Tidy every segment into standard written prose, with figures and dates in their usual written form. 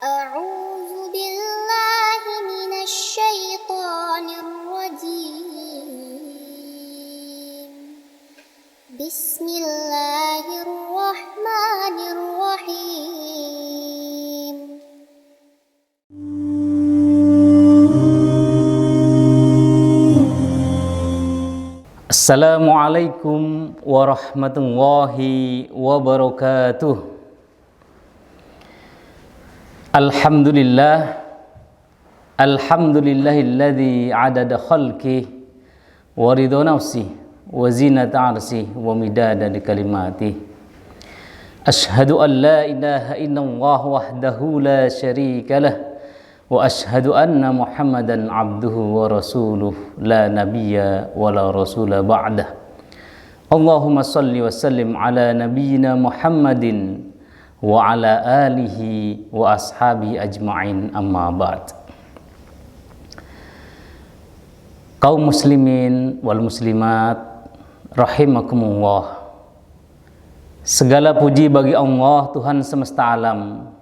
أعوذ بالله من الشيطان الرجيم بسم الله الرحمن الرحيم Assalamualaikum warahmatullahi wabarakatuh. Alhamdulillahilladzi adada khalqih wa ridha nafsih wa zinata arsyih wa midada kalimatih. Ashhadu an la ilaha illallah wahdahu la syarika lah wa ashhadu anna Muhammadan abduhu wa rasuluh la nabiyya wa la rasula ba'dah. Allahumma salli wa sallim ala nabiyyina Muhammadin wa ala alihi wa ashabi ajma'in, amma ba'd. Kaum muslimin wal muslimat rahimakumullah, segala puji bagi Allah Tuhan semesta alam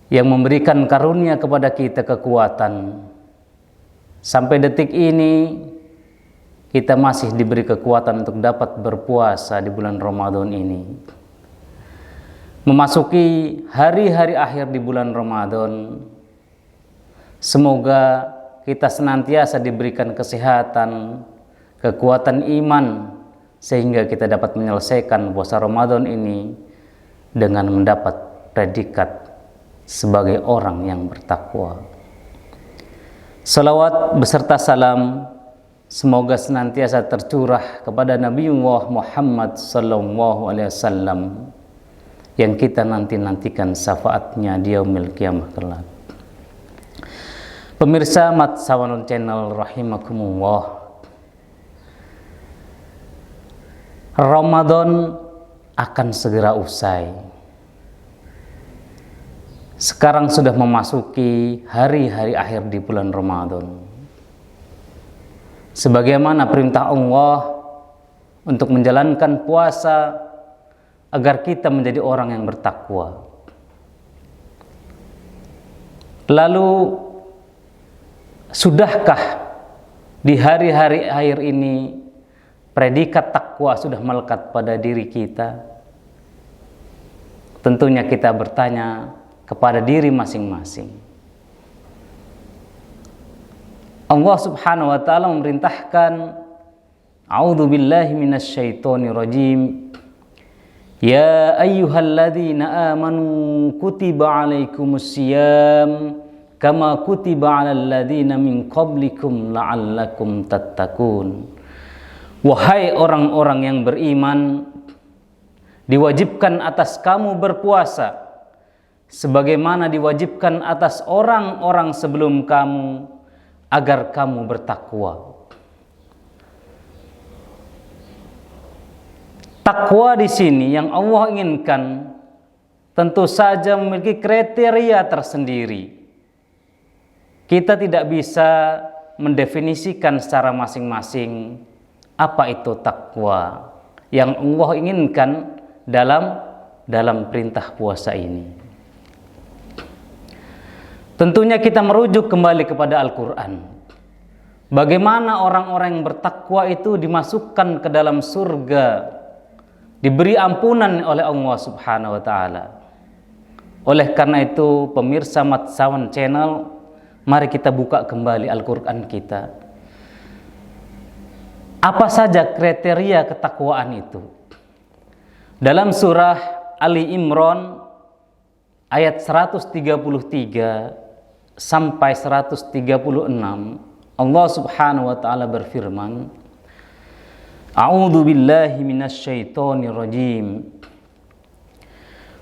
yang memberikan karunia kepada kita kekuatan. Sampai detik ini kita masih diberi kekuatan untuk dapat berpuasa di bulan Ramadan ini. Memasuki hari-hari akhir di bulan Ramadan, semoga kita senantiasa diberikan kesehatan, kekuatan iman, sehingga kita dapat menyelesaikan puasa Ramadan ini dengan mendapat predikat sebagai orang yang bertakwa. Salawat beserta salam semoga senantiasa tercurah kepada Nabiullah Muhammad sallallahu alaihi wasallam yang kita nantikan syafaatnya di yaumil qiyamah kelak. Pemirsa Mat Sawanun Channel rahimakumullah, Ramadan akan segera usai. Sekarang sudah memasuki hari-hari akhir di bulan Ramadan. Sebagaimana perintah Allah untuk menjalankan puasa agar kita menjadi orang yang bertakwa. Lalu, sudahkah di hari-hari akhir ini predikat takwa sudah melekat pada diri kita? Tentunya kita bertanya kepada diri masing-masing. Allah Subhanahu wa taala memerintahkan, a'udzubillahi minasyaitonir rajim, ya ayyuhalladzina amanu kutiba alaikumusiyam kama kutiba alal ladzina min qablikum la'allakum tattaqun. Wahai orang-orang yang beriman, diwajibkan atas kamu berpuasa sebagaimana diwajibkan atas orang-orang sebelum kamu agar kamu bertakwa. Takwa di sini yang Allah inginkan tentu saja memiliki kriteria tersendiri. Kita tidak bisa mendefinisikan secara masing-masing apa itu takwa yang Allah inginkan dalam perintah puasa ini. Tentunya kita merujuk kembali kepada Al-Quran. Bagaimana orang-orang yang bertakwa itu dimasukkan ke dalam surga, diberi ampunan oleh Allah Subhanahu wa taala. Oleh karena itu, pemirsa Mat Sawan Channel, mari kita buka kembali Al-Quran kita. Apa saja kriteria ketakwaan itu? Dalam surah Ali Imran ayat 133 sampai 136, Allah Subhanahu wa taala berfirman, A'udzu billahi minasyaitonir rajim.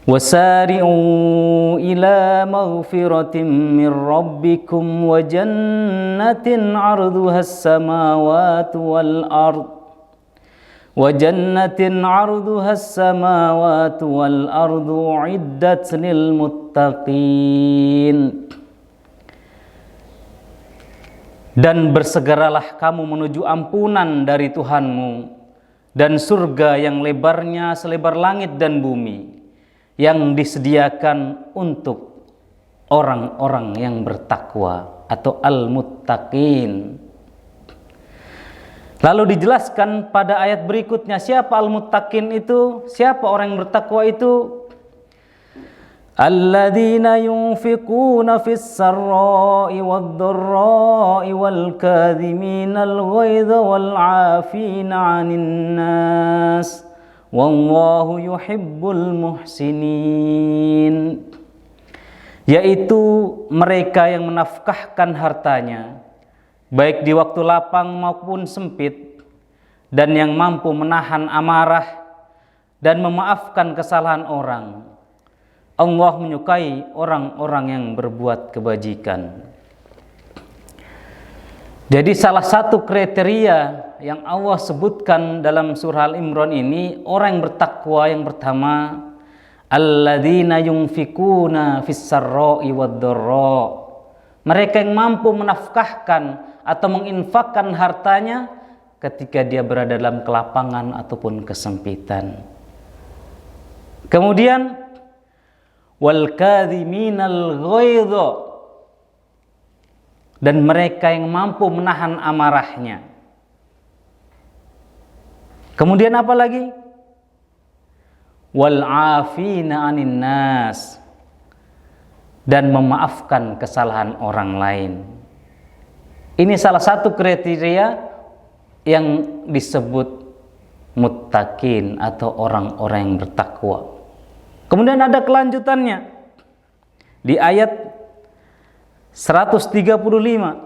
Wasari'u ila maghfiratin min rabbikum wa jannatin 'arduhas samawati wal ard. Wa jannatin 'arduhas samawati wal ardu 'iddat lil muttaqin. Dan bersegeralah kamu menuju ampunan dari Tuhanmu dan surga yang lebarnya selebar langit dan bumi, yang disediakan untuk orang-orang yang bertakwa atau al-muttaqin. Lalu dijelaskan pada ayat berikutnya, siapa al-muttaqin itu? Siapa orang yang bertakwa itu? Alladzina yunfiquna fis sarra'i wad-dharra'i wal kadhiminal ghaidha wal 'afina 'anil nas wallahu yuhibbul muhsinin. Yaitu mereka yang menafkahkan hartanya baik di waktu lapang maupun sempit, dan yang mampu menahan amarah dan memaafkan kesalahan orang. Allah menyukai orang-orang yang berbuat kebajikan. Jadi salah satu kriteria yang Allah sebutkan dalam surah Al-Imran ini, orang yang bertakwa yang pertama, alladzina yunfikuna fis sarra'i wad-dharra. Mereka yang mampu menafkahkan atau menginfakkan hartanya ketika dia berada dalam kelapangan ataupun kesempitan. Kemudian wal kadhiminal ghaidha, dan mereka yang mampu menahan amarahnya. Kemudian apa lagi? Wal 'afina 'anin nas, dan memaafkan kesalahan orang lain. Ini salah satu kriteria yang disebut muttaqin atau orang-orang yang bertakwa. Kemudian ada kelanjutannya di ayat 135.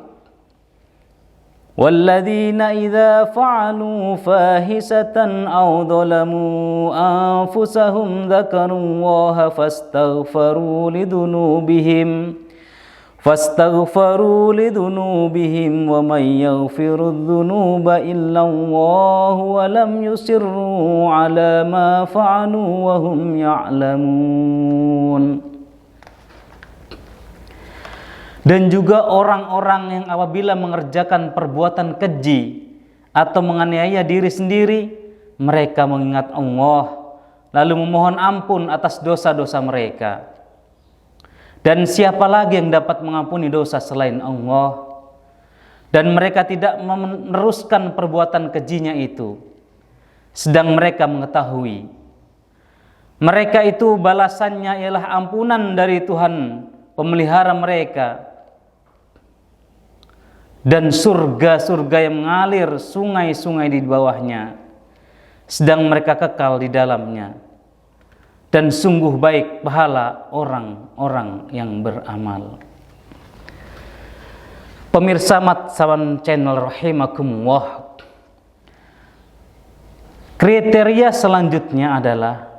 Walladzina idza fa'alu fahisatan aw dhalamu anfusahum dzakarullaha fastaghfaru lidunubihim wa may yaghfirudz dzunuba illallah wa lam yusirru ala ma fa'alu wa hum ya'lamun. Dan juga orang-orang yang apabila mengerjakan perbuatan keji atau menganiaya diri sendiri, mereka mengingat Allah lalu memohon ampun atas dosa-dosa mereka. Dan siapa lagi yang dapat mengampuni dosa selain Allah? Dan mereka tidak meneruskan perbuatan kejinya itu, sedang mereka mengetahui mereka itu balasannya ialah ampunan dari Tuhan pemelihara mereka, dan surga-surga yang mengalir sungai-sungai di bawahnya, sedang mereka kekal di dalamnya. Dan sungguh baik pahala orang-orang yang beramal. Pemirsa Mat Sawan Channel rahimakumullah, kriteria selanjutnya adalah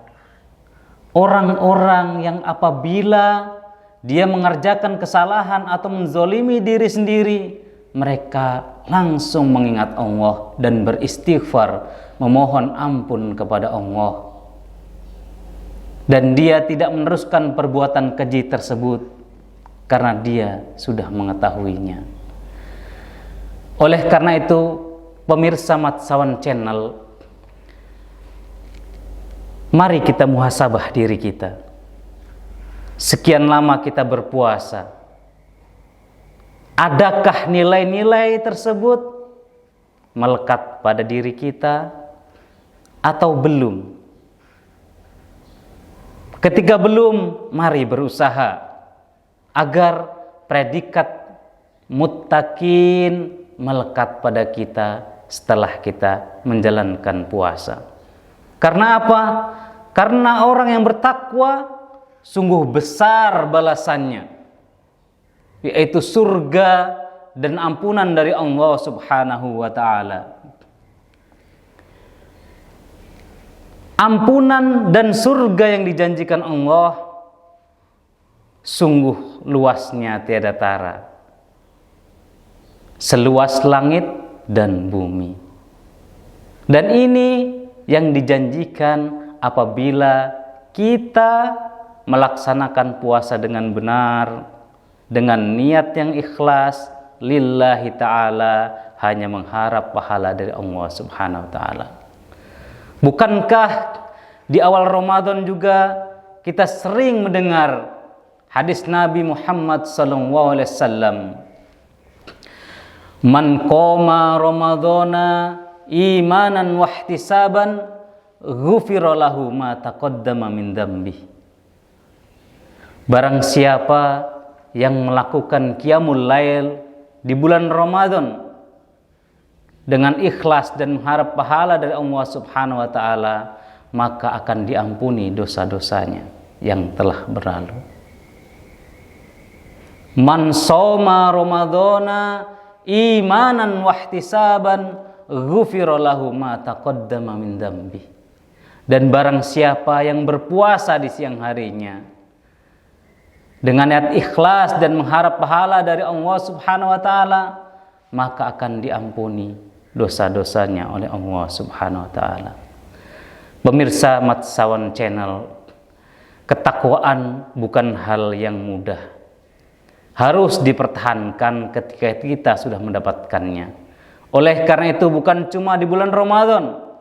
orang-orang yang apabila dia mengerjakan kesalahan atau menzolimi diri sendiri, mereka langsung mengingat Allah dan beristighfar, memohon ampun kepada Allah. Dan dia tidak meneruskan perbuatan keji tersebut karena dia sudah mengetahuinya. Oleh karena itu, pemirsa Mat Sawan Channel, mari kita muhasabah diri kita. Sekian lama kita berpuasa, adakah nilai-nilai tersebut melekat pada diri kita atau belum? Ketika belum, mari berusaha agar predikat muttaqin melekat pada kita setelah kita menjalankan puasa. Karena apa? Karena orang yang bertakwa sungguh besar balasannya, yaitu surga dan ampunan dari Allah Subhanahu wa ta'ala. Ampunan dan surga yang dijanjikan Allah sungguh luasnya tiada tara, seluas langit dan bumi. Dan ini yang dijanjikan apabila kita melaksanakan puasa dengan benar, dengan niat yang ikhlas, lillahi ta'ala, hanya mengharap pahala dari Allah Subhanahu wa ta'ala. Bukankah di awal Ramadan juga kita sering mendengar Hadis Nabi Muhammad sallallahu alaihi wasallam, "Man qoma Ramadhana imanan wa ihtisaban, ghufira lahu ma taqaddama min dzambi." Barang siapa yang melakukan qiyamul lail di bulan Ramadan dengan ikhlas dan mengharap pahala dari Allah Subhanahu wa taala, maka akan diampuni dosa-dosanya yang telah berlalu. Man shoma Ramadhana imanan wa ihtisaban, ghufira lahu ma taqaddama min dzambi. Dan barang siapa yang berpuasa di siang harinya dengan niat ikhlas dan mengharap pahala dari Allah Subhanahu wa taala, maka akan diampuni dosa-dosanya oleh Allah Subhanahu wa taala. Pemirsa Matsawan Channel, ketakwaan bukan hal yang mudah. Harus dipertahankan ketika kita sudah mendapatkannya. Oleh karena itu, bukan cuma di bulan Ramadan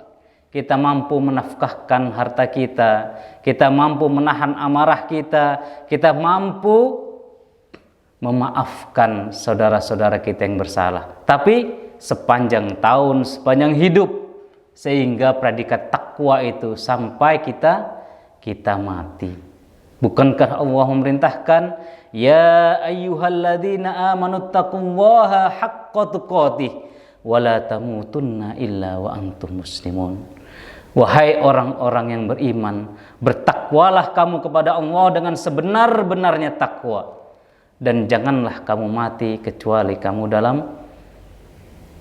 kita mampu menafkahkan harta kita mampu menahan amarah kita mampu memaafkan saudara-saudara kita yang bersalah. Tapi sepanjang tahun, sepanjang hidup, sehingga predikat takwa itu sampai kita mati. Bukankah Allah memerintahkan, ya ayyuhalladzina amanu taqullaha haqqa tuqatih wa la tamutunna illa wa antum muslimun. Wahai orang-orang yang beriman, bertakwalah kamu kepada Allah dengan sebenar-benarnya takwa, dan janganlah kamu mati kecuali kamu dalam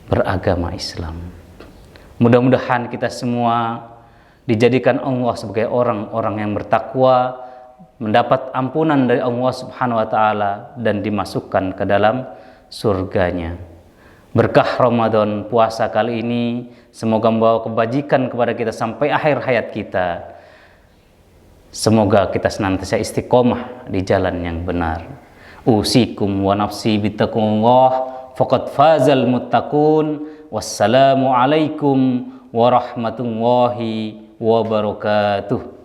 beragama Islam. Mudah-mudahan kita semua dijadikan Allah sebagai orang-orang yang bertakwa, mendapat ampunan dari Allah Subhanahu wa taala, dan dimasukkan ke dalam surganya. Berkah Ramadan puasa kali ini semoga membawa kebajikan kepada kita sampai akhir hayat kita. Semoga kita senantiasa istiqomah di jalan yang benar. Usikum wa nafsi bittaqullah faqad fazal muttaqun. Wassalamu alaikum warahmatullahi wabarakatuh.